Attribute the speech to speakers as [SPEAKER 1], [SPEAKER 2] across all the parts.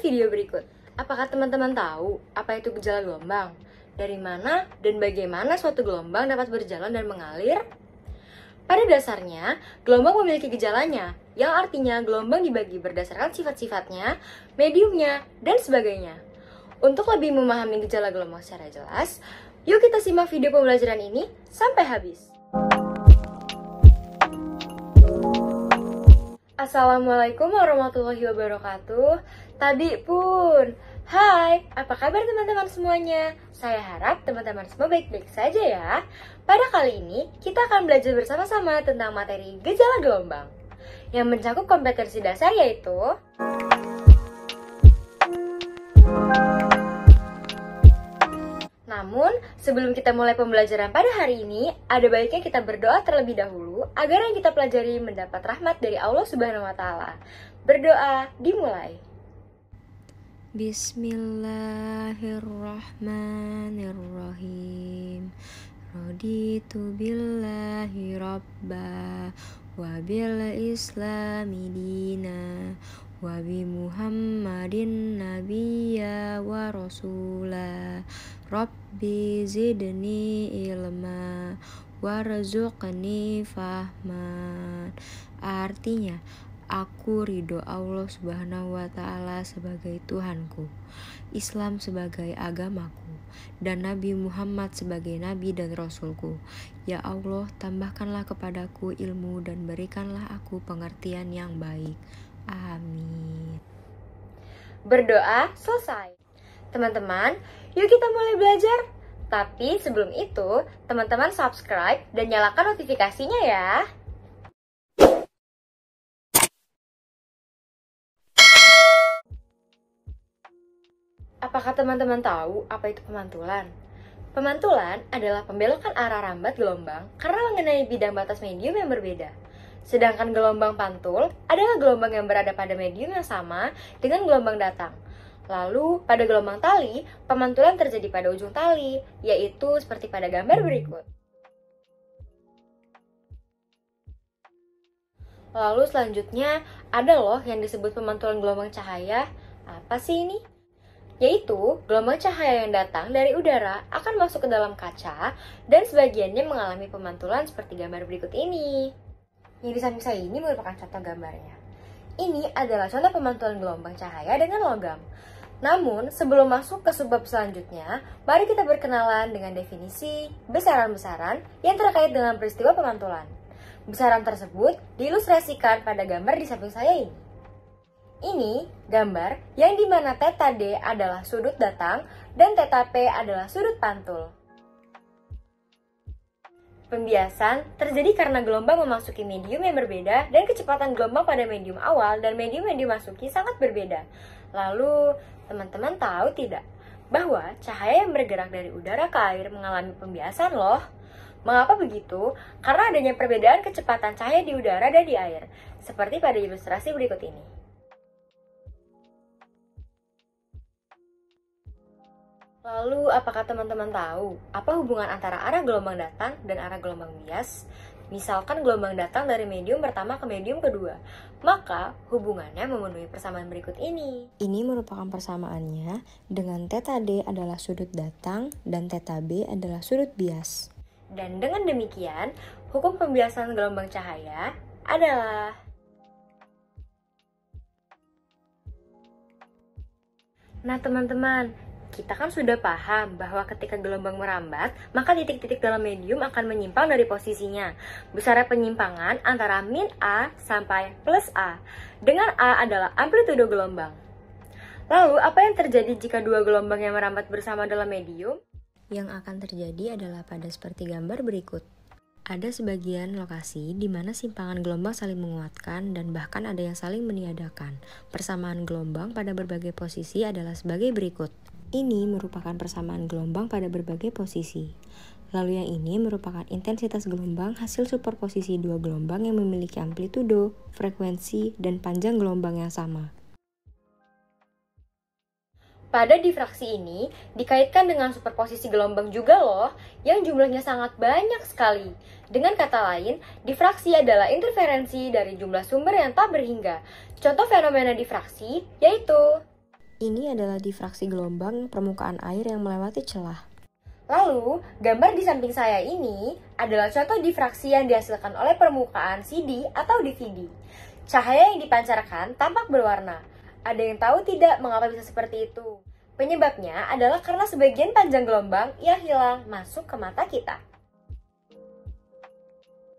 [SPEAKER 1] video berikut. Apakah teman-teman tahu apa itu gejala gelombang? Dari mana dan bagaimana suatu gelombang dapat berjalan dan mengalir? Pada dasarnya, gelombang memiliki gejalanya, yang artinya gelombang dibagi berdasarkan sifat-sifatnya, mediumnya, dan sebagainya. Untuk lebih memahami gejala gelombang secara jelas, yuk kita simak video pembelajaran ini sampai habis. Assalamualaikum warahmatullahi wabarakatuh. Tadi pun, hai, apa kabar teman-teman semuanya? Saya harap teman-teman semua baik-baik saja ya. Pada kali ini, kita akan belajar bersama-sama tentang materi gejala gelombang yang mencakup kompetensi dasar yaitu Namun, sebelum kita mulai pembelajaran pada hari ini, ada baiknya kita berdoa terlebih dahulu agar yang kita pelajari mendapat rahmat dari Allah Subhanahu wa Ta'ala. Berdoa dimulai.
[SPEAKER 2] Bismillahirrahmanirrahim. Raditu billahi rabba wa bil islami dina wa bi Muhammadin nabiyya wa rasula. Rabbi zidni ilma warzuqni fahman. Artinya, aku ridho Allah Subhanahu wa Ta'ala sebagai Tuhanku, Islam sebagai agamaku, dan Nabi Muhammad sebagai Nabi dan Rasulku. Ya Allah, tambahkanlah kepadaku ilmu dan berikanlah aku pengertian yang baik. Amin.
[SPEAKER 1] Berdoa selesai. Teman-teman, yuk kita mulai belajar. Tapi sebelum itu, teman-teman subscribe dan nyalakan notifikasinya ya. Apakah teman-teman tahu apa itu pemantulan? Pemantulan adalah pembelokan arah rambat gelombang karena mengenai bidang batas medium yang berbeda. Sedangkan gelombang pantul adalah gelombang yang berada pada medium yang sama dengan gelombang datang. Lalu, pada gelombang tali, pemantulan terjadi pada ujung tali, yaitu seperti pada gambar berikut. Lalu selanjutnya, ada loh yang disebut pemantulan gelombang cahaya. Apa sih ini? Yaitu, gelombang cahaya yang datang dari udara akan masuk ke dalam kaca, dan sebagiannya mengalami pemantulan seperti gambar berikut ini. Yang di samping saya ini merupakan contoh gambarnya. Ini adalah contoh pemantulan gelombang cahaya dengan logam. Namun, sebelum masuk ke subbab selanjutnya, mari kita berkenalan dengan definisi besaran-besaran yang terkait dengan peristiwa pemantulan. Besaran tersebut diilustrasikan pada gambar di samping saya ini. Ini gambar yang dimana theta D adalah sudut datang dan theta P adalah sudut pantul. Pembiasan terjadi karena gelombang memasuki medium yang berbeda dan kecepatan gelombang pada medium awal dan medium yang dimasuki sangat berbeda. Lalu, teman-teman tahu tidak bahwa cahaya yang bergerak dari udara ke air mengalami pembiasan loh? Mengapa begitu? Karena adanya perbedaan kecepatan cahaya di udara dan di air, seperti pada ilustrasi berikut ini. Lalu, apakah teman-teman tahu apa hubungan antara arah gelombang datang dan arah gelombang bias? Misalkan gelombang datang dari medium pertama ke medium kedua, maka hubungannya memenuhi persamaan berikut ini.
[SPEAKER 2] Ini merupakan persamaannya dengan theta D adalah sudut datang dan theta B adalah sudut bias.
[SPEAKER 1] Dan dengan demikian, hukum pembiasan gelombang cahaya adalah Nah teman-teman, kita kan sudah paham bahwa ketika gelombang merambat, maka titik-titik dalam medium akan menyimpang dari posisinya. Besarnya penyimpangan antara min A sampai plus A, dengan A adalah amplitudo gelombang. Lalu, apa yang terjadi jika dua gelombang yang merambat bersama dalam medium?
[SPEAKER 2] Yang akan terjadi adalah pada seperti gambar berikut. Ada sebagian lokasi di mana simpangan gelombang saling menguatkan dan bahkan ada yang saling meniadakan. Persamaan gelombang pada berbagai posisi adalah sebagai berikut. Ini merupakan persamaan gelombang pada berbagai posisi. Lalu yang ini merupakan intensitas gelombang hasil superposisi dua gelombang yang memiliki amplitudo, frekuensi, dan panjang gelombang yang sama.
[SPEAKER 1] Pada difraksi ini dikaitkan dengan superposisi gelombang juga loh, yang jumlahnya sangat banyak sekali. Dengan kata lain, difraksi adalah interferensi dari jumlah sumber yang tak berhingga. Contoh fenomena difraksi yaitu
[SPEAKER 2] Ini adalah difraksi gelombang permukaan air yang melewati celah.
[SPEAKER 1] Lalu, gambar di samping saya ini adalah contoh difraksi yang dihasilkan oleh permukaan CD atau DVD. Cahaya yang dipancarkan tampak berwarna. Ada yang tahu tidak mengapa bisa seperti itu? Penyebabnya adalah karena sebagian panjang gelombang yang hilang masuk ke mata kita.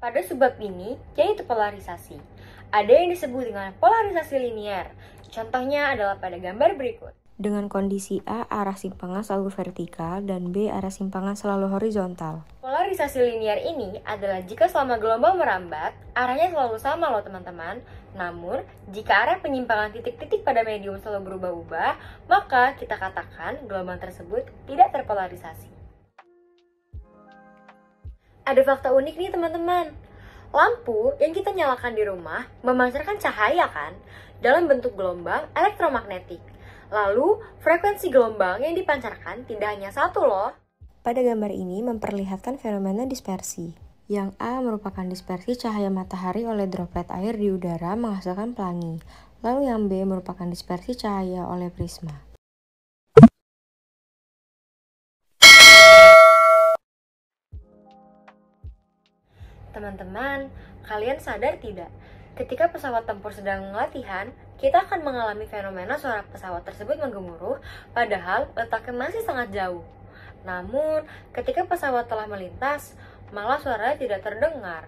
[SPEAKER 1] Pada sebab ini, yaitu polarisasi. Ada yang disebut dengan polarisasi linier. Contohnya adalah pada gambar berikut.
[SPEAKER 2] Dengan kondisi A, arah simpangan selalu vertikal, dan B, arah simpangan selalu horizontal.
[SPEAKER 1] Polarisasi linier ini adalah jika selama gelombang merambat, arahnya selalu sama loh teman-teman. Namun, jika arah penyimpangan titik-titik pada medium selalu berubah-ubah, maka kita katakan gelombang tersebut tidak terpolarisasi. Ada fakta unik nih teman-teman. Lampu yang kita nyalakan di rumah memancarkan cahaya kan, dalam bentuk gelombang elektromagnetik. Lalu, frekuensi gelombang yang dipancarkan tidak hanya satu loh.
[SPEAKER 2] Pada gambar ini memperlihatkan fenomena dispersi. Yang A merupakan dispersi cahaya matahari oleh droplet air di udara menghasilkan pelangi. Lalu yang B merupakan dispersi cahaya oleh prisma.
[SPEAKER 1] Teman-teman, kalian sadar tidak? Ketika pesawat tempur sedang latihan, kita akan mengalami fenomena suara pesawat tersebut menggemuruh, padahal letaknya masih sangat jauh. Namun, ketika pesawat telah melintas, malah suaranya tidak terdengar.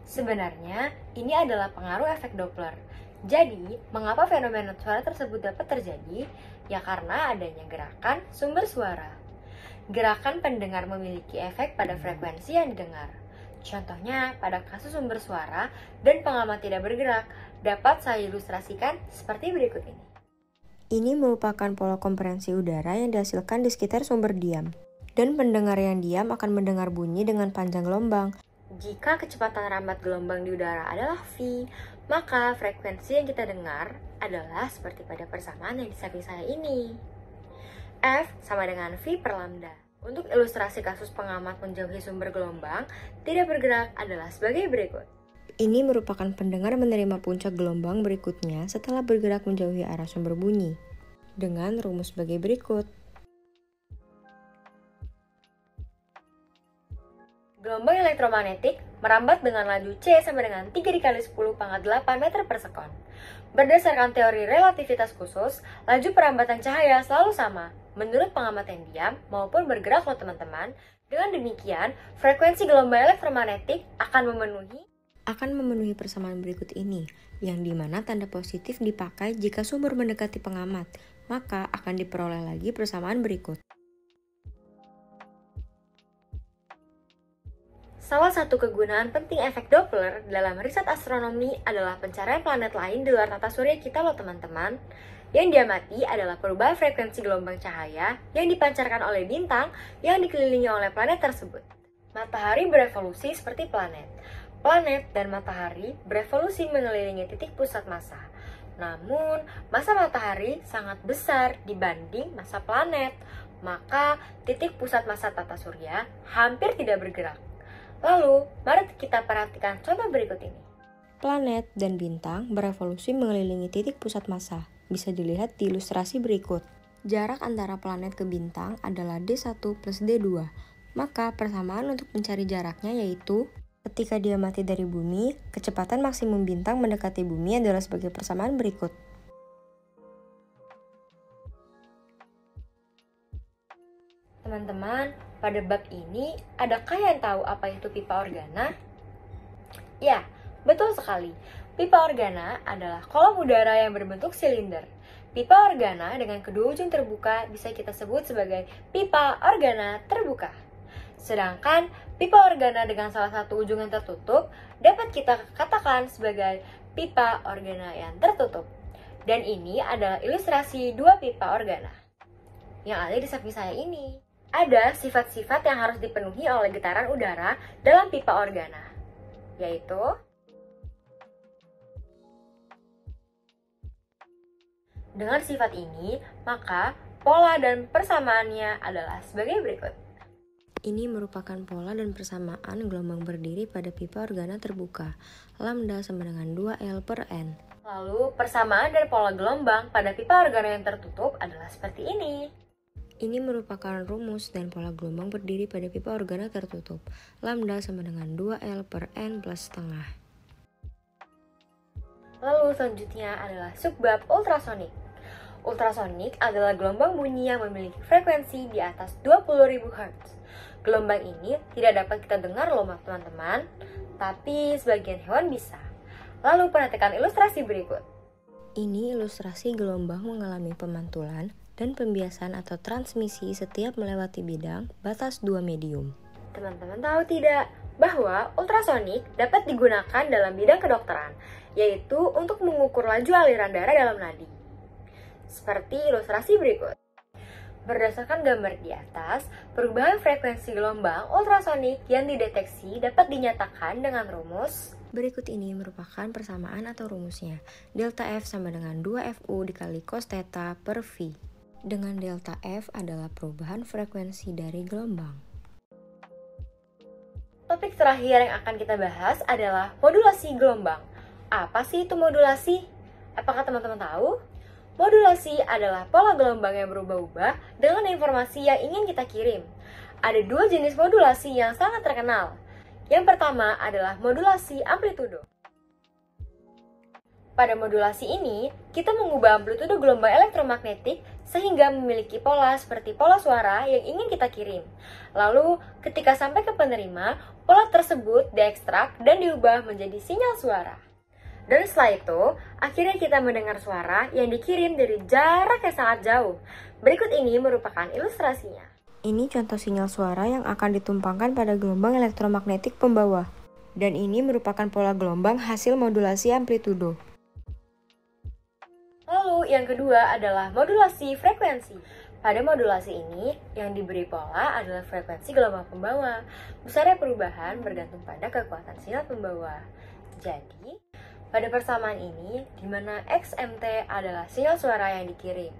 [SPEAKER 1] Sebenarnya, ini adalah pengaruh efek Doppler. Jadi, mengapa fenomena suara tersebut dapat terjadi? Ya karena adanya gerakan sumber suara. Gerakan pendengar memiliki efek pada frekuensi yang didengar. Contohnya, pada kasus sumber suara dan pengamat tidak bergerak, dapat saya ilustrasikan seperti berikut ini.
[SPEAKER 2] Ini merupakan pola komprehensi udara yang dihasilkan di sekitar sumber diam. Dan pendengar yang diam akan mendengar bunyi dengan panjang gelombang.
[SPEAKER 1] Jika kecepatan rambat gelombang di udara adalah V, maka frekuensi yang kita dengar adalah seperti pada persamaan yang di samping saya ini. F sama dengan V per lambda. Untuk ilustrasi kasus pengamat menjauhi sumber gelombang tidak bergerak adalah sebagai berikut.
[SPEAKER 2] Ini merupakan pendengar menerima puncak gelombang berikutnya setelah bergerak menjauhi arah sumber bunyi. Dengan rumus sebagai berikut.
[SPEAKER 1] Gelombang elektromagnetik merambat dengan laju C sama dengan 3 dikali 10 pangkat 8 meter per sekon. Berdasarkan teori relativitas khusus, laju perambatan cahaya selalu sama, menurut pengamat yang diam maupun bergerak loh teman-teman. Dengan demikian, frekuensi gelombang elektromagnetik akan memenuhi
[SPEAKER 2] persamaan berikut ini, yang dimana tanda positif dipakai jika sumber mendekati pengamat, maka akan diperoleh lagi persamaan berikut.
[SPEAKER 1] Salah satu kegunaan penting efek Doppler dalam riset astronomi adalah pencarian planet lain di luar tata surya kita loh teman-teman. Yang diamati adalah perubahan frekuensi gelombang cahaya yang dipancarkan oleh bintang yang dikelilingi oleh planet tersebut. Matahari berevolusi seperti planet. Planet dan matahari berevolusi mengelilingi titik pusat massa. Namun, massa matahari sangat besar dibanding massa planet, maka titik pusat massa tata surya hampir tidak bergerak. Lalu, mari kita perhatikan contoh berikut ini.
[SPEAKER 2] Planet dan bintang berevolusi mengelilingi titik pusat massa. Bisa dilihat di ilustrasi berikut. Jarak antara planet ke bintang adalah D1 plus D2. Maka persamaan untuk mencari jaraknya yaitu ketika diamati dari bumi, kecepatan maksimum bintang mendekati bumi adalah sebagai persamaan berikut.
[SPEAKER 1] Teman-teman, pada bab ini, adakah yang tahu apa itu pipa organa? Ya, betul sekali. Pipa organa adalah kolom udara yang berbentuk silinder. Pipa organa dengan kedua ujung terbuka bisa kita sebut sebagai pipa organa terbuka. Sedangkan pipa organa dengan salah satu ujung yang tertutup dapat kita katakan sebagai pipa organa yang tertutup. Dan ini adalah ilustrasi dua pipa organa yang ada di samping saya ini. Ada sifat-sifat yang harus dipenuhi oleh getaran udara dalam pipa organa, yaitu dengan sifat ini, maka pola dan persamaannya adalah sebagai berikut.
[SPEAKER 2] Ini merupakan pola dan persamaan gelombang berdiri pada pipa organa terbuka. Lambda sama dengan 2L per N.
[SPEAKER 1] Lalu, persamaan dari pola gelombang pada pipa organo yang tertutup adalah seperti ini.
[SPEAKER 2] Ini merupakan rumus dan pola gelombang berdiri pada pipa organo tertutup. Lambda sama dengan 2L per N plus setengah.
[SPEAKER 1] Lalu selanjutnya adalah subbab ultrasonik. Ultrasonik adalah gelombang bunyi yang memiliki frekuensi di atas 20.000 Hz. Gelombang ini tidak dapat kita dengar loh teman-teman, tapi sebagian hewan bisa. Lalu perhatikan ilustrasi berikut.
[SPEAKER 2] Ini ilustrasi gelombang mengalami pemantulan dan pembiasan atau transmisi setiap melewati bidang batas dua medium.
[SPEAKER 1] Teman-teman tahu tidak bahwa ultrasonik dapat digunakan dalam bidang kedokteran, yaitu untuk mengukur laju aliran darah dalam nadi. Seperti ilustrasi berikut. Berdasarkan gambar di atas, perubahan frekuensi gelombang ultrasonik yang dideteksi dapat dinyatakan dengan rumus.
[SPEAKER 2] Berikut ini merupakan persamaan atau rumusnya. Delta F sama dengan 2FU dikali cos theta per V. Dengan delta F adalah perubahan frekuensi dari gelombang.
[SPEAKER 1] Topik terakhir yang akan kita bahas adalah modulasi gelombang. Apa sih itu modulasi? Apakah teman-teman tahu? Modulasi adalah pola gelombang yang berubah-ubah dengan informasi yang ingin kita kirim. Ada dua jenis modulasi yang sangat terkenal. Yang pertama adalah modulasi amplitudo. Pada modulasi ini, kita mengubah amplitudo gelombang elektromagnetik sehingga memiliki pola seperti pola suara yang ingin kita kirim. Lalu, ketika sampai ke penerima, pola tersebut diekstrak dan diubah menjadi sinyal suara. Dan setelah itu, akhirnya kita mendengar suara yang dikirim dari jarak yang sangat jauh. Berikut ini merupakan ilustrasinya.
[SPEAKER 2] Ini contoh sinyal suara yang akan ditumpangkan pada gelombang elektromagnetik pembawa. Dan ini merupakan pola gelombang hasil modulasi amplitudo.
[SPEAKER 1] Lalu yang kedua adalah modulasi frekuensi. Pada modulasi ini, yang diberi pola adalah frekuensi gelombang pembawa. Besarnya perubahan bergantung pada kekuatan sinyal pembawa. Jadi, pada persamaan ini, di mana XMT adalah sinyal suara yang dikirim.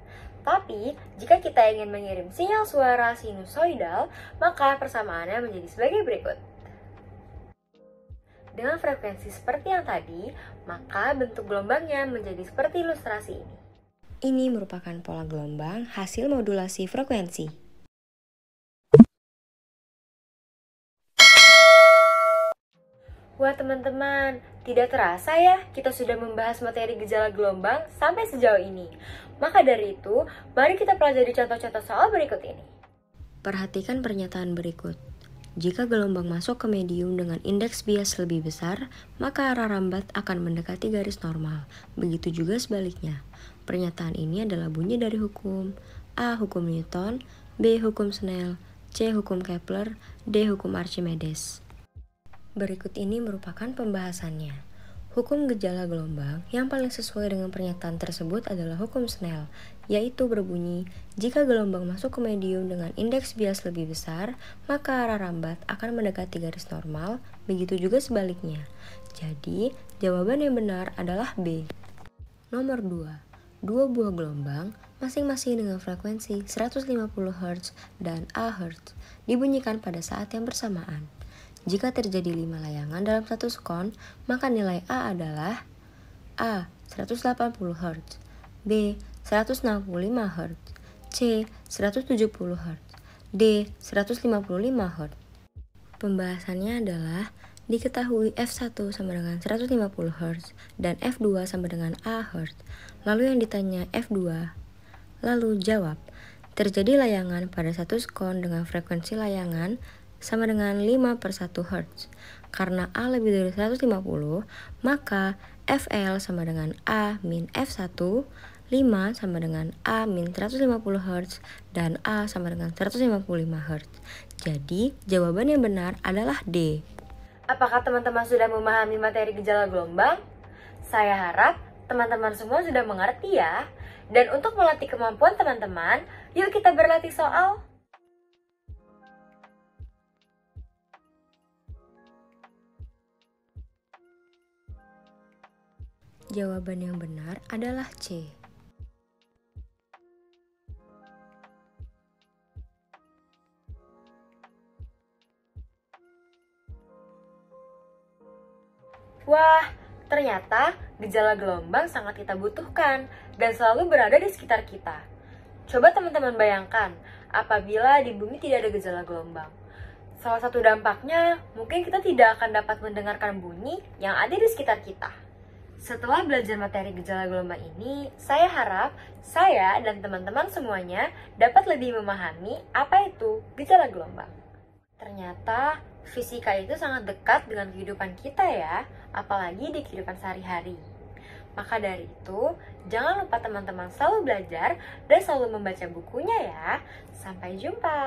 [SPEAKER 1] Tapi, jika kita ingin mengirim sinyal suara sinusoidal, maka persamaannya menjadi sebagai berikut. Dengan frekuensi seperti yang tadi, maka bentuk gelombangnya menjadi seperti ilustrasi ini.
[SPEAKER 2] Ini merupakan pola gelombang hasil modulasi frekuensi.
[SPEAKER 1] Wah teman-teman, tidak terasa ya kita sudah membahas materi gejala gelombang sampai sejauh ini. Maka dari itu, mari kita pelajari contoh-contoh soal berikut ini.
[SPEAKER 2] Perhatikan pernyataan berikut. Jika gelombang masuk ke medium dengan indeks bias lebih besar, maka arah rambat akan mendekati garis normal. Begitu juga sebaliknya. Pernyataan ini adalah bunyi dari hukum A. Hukum Newton, B. Hukum Snell, C. Hukum Kepler, D. Hukum Archimedes. Berikut ini merupakan pembahasannya. Hukum gejala gelombang yang paling sesuai dengan pernyataan tersebut adalah hukum Snell, yaitu berbunyi, jika gelombang masuk ke medium dengan indeks bias lebih besar, maka arah rambat akan mendekati garis normal, begitu juga sebaliknya. Jadi, jawaban yang benar adalah B. Nomor 2. Dua buah gelombang, masing-masing dengan frekuensi 150 Hz dan A Hz, dibunyikan pada saat yang bersamaan. Jika terjadi 5 layangan dalam satu sekon, maka nilai A adalah A. 180 Hz, B. 165 Hz, C. 170 Hz, D. 155 Hz. Pembahasannya adalah diketahui F1 sama dengan 150 Hz dan F2 sama dengan A Hz. Lalu yang ditanya F2. Lalu jawab, terjadi layangan pada satu sekon dengan frekuensi layangan sama dengan 5/1 Hz. Karena A lebih dari 150, maka FL sama dengan A min F1, 5 sama dengan A min 150 Hz, dan A sama dengan 155 Hz. Jadi, jawaban yang benar adalah D.
[SPEAKER 1] Apakah teman-teman sudah memahami materi gejala gelombang? Saya harap teman-teman semua sudah mengerti ya. Dan untuk melatih kemampuan teman-teman, yuk kita berlatih soal.
[SPEAKER 2] Jawaban yang benar adalah C.
[SPEAKER 1] Wah, ternyata gejala gelombang sangat kita butuhkan dan selalu berada di sekitar kita. Coba teman-teman bayangkan, apabila di bumi tidak ada gejala gelombang. Salah satu dampaknya, mungkin kita tidak akan dapat mendengarkan bunyi yang ada di sekitar kita. Setelah belajar materi gejala gelombang ini, saya harap saya dan teman-teman semuanya dapat lebih memahami apa itu gejala gelombang. Ternyata fisika itu sangat dekat dengan kehidupan kita ya, apalagi di kehidupan sehari-hari. Maka dari itu, jangan lupa teman-teman selalu belajar dan selalu membaca bukunya ya. Sampai jumpa.